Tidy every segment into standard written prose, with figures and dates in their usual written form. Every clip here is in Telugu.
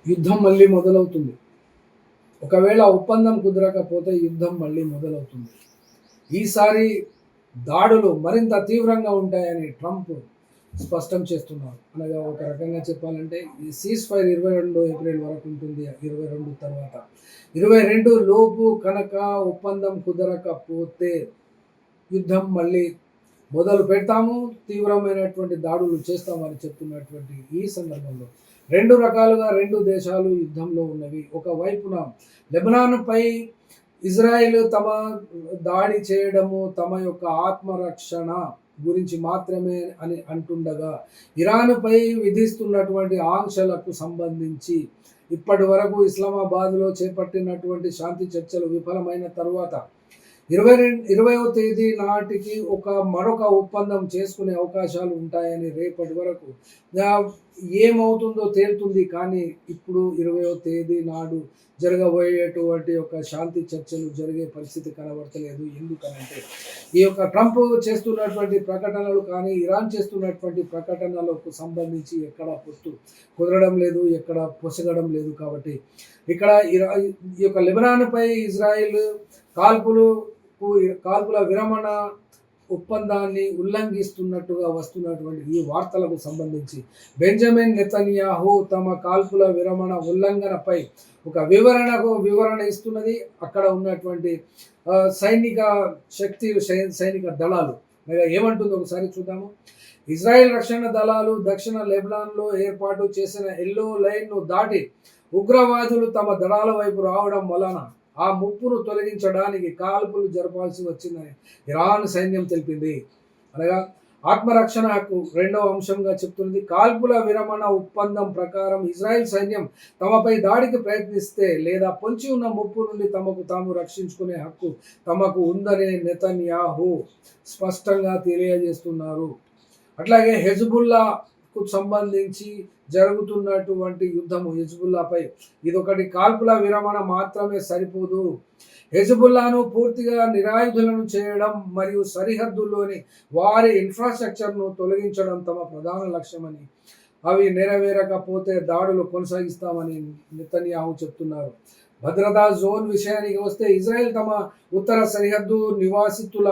యుద్ధం మళ్ళీ మొదలవుతుంది. ఒకవేళ ఒప్పందం కుదరకపోతే యుద్ధం మళ్ళీ మొదలవుతుంది. ఈసారి దాడులు మరింత తీవ్రంగా ఉంటాయని ట్రంప్ స్పష్టం చేస్తున్నారు. అనగా ఒక రకంగా చెప్పాలంటే ఈ సీజ్ ఫైర్ 22 ఏప్రిల్ వరకు ఉంటుంది. 22 తర్వాత 22 లోపు కనుక ఒప్పందం కుదరకపోతే యుద్ధం మళ్ళీ మొదలు పెడతాము, తీవ్రమైనటువంటి దాడులు చేస్తామని చెప్తున్నటువంటి ఈ సందర్భంలో రెండు రకాలుగా రెండు దేశాలు యుద్ధంలో ఉన్నవి. ఒకవైపున లెబనాన్పై ఇజ్రాయెల్ తమ దాడి చేయడము తమ యొక్క ఆత్మరక్షణ గురించి మాత్రమే అని అంటుండగా, ఇరాన్పై విధిస్తున్నటువంటి ఆంక్షలకు సంబంధించి ఇప్పటి వరకు ఇస్లామాబాద్లో చేపట్టినటువంటి శాంతి చర్చలు విఫలమైన తరువాత 20వ తేదీ నాటికి మరొక ఒప్పందం చేసుకునే అవకాశాలు ఉంటాయని రేపటి వరకు ఏమవుతుందో తేలుతుంది. కానీ ఇప్పుడు 20వ తేదీ నాడు జరగబోయేటువంటి ఒక శాంతి చర్చలు జరిగే పరిస్థితి కనబడతలేదు. ఎందుకనంటే ఈ యొక్క ట్రంప్ చేస్తున్నటువంటి ప్రకటనలు కానీ ఇరాన్ చేస్తున్నటువంటి ప్రకటనలకు సంబంధించి ఎక్కడ పొత్తు కుదరడం లేదు, ఎక్కడ పొసగడం లేదు. కాబట్టి ఇక్కడ ఈ యొక్క లెబనాన్పై ఇజ్రాయిల్ కాల్పుల విరమణ ఒప్పందాన్ని ఉల్లంఘిస్తున్నట్టుగా వస్తున్నటువంటి ఈ వార్తలకు సంబంధించి బెంజమిన్ నెతన్యాహు తమ కాల్పుల విరమణ ఉల్లంఘనపై ఒక వివరణ ఇస్తున్నది. అక్కడ ఉన్నటువంటి సైనిక శక్తులు, సైనిక దళాలు ఏమంటుందో ఒకసారి చూద్దాము. ఇజ్రాయెల్ రక్షణ దళాలు దక్షిణ లెబనాన్లో ఏర్పాటు చేసిన ఎల్లో లైన్ను దాటి ఉగ్రవాదులు తమ దళాల వైపు రావడం వలన ఆ ముప్పును తొలగించడానికి కాల్పులు జరపాల్సి వచ్చిందని ఇరాన్ సైన్యం తెలిపింది. అనగా ఆత్మరక్షణ హక్కు రెండవ అంశంగా చెప్తున్నది. కాల్పుల విరమణ ఒప్పందం ప్రకారం ఇజ్రాయెల్ సైన్యం తమపై దాడికి ప్రయత్నిస్తే లేదా పొంచి ఉన్న ముప్పు నుండి తమకు తాము రక్షించుకునే హక్కు తమకు ఉందనే నెతన్యాహు స్పష్టంగా తెలియజేస్తున్నారు. అట్లాగే హెజ్బుల్లాకు సంబంధించి జరుగుతున్నటువంటి యుద్ధము, హెజ్బుల్లాపై ఇదొకటి కాల్పుల విరమణ మాత్రమే సరిపోదు. హెజ్బుల్లాను పూర్తిగా నిరాయుధులను చేయడం మరియు సరిహద్దుల్లోని వారి ఇన్ఫ్రాస్ట్రక్చర్ను తొలగించడం తమ ప్రధాన లక్ష్యమని, అవి నెరవేరకపోతే దాడులు కొనసాగిస్తామని నెతన్యాహు చెప్తున్నారు. భద్రతా జోన్ విషయానికి వస్తే ఇజ్రాయెల్ తమ ఉత్తర సరిహద్దు నివాసితుల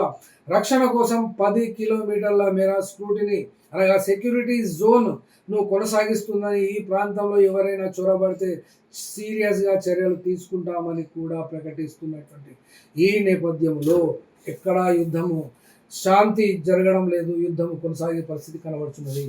రక్షణ కోసం 10 కిలోమీటర్ల మేర స్క్రూటినీ అనగా సెక్యూరిటీ జోన్ను కొనసాగిస్తుందని, ఈ ప్రాంతంలో ఎవరైనా చొరబడితే సీరియస్గా చర్యలు తీసుకుంటామని కూడా ప్రకటిస్తున్నటువంటి ఈ నేపథ్యంలో ఎక్కడా యుద్ధము శాంతి జరగడం లేదు, యుద్ధము కొనసాగే పరిస్థితి కనబడుతున్నది.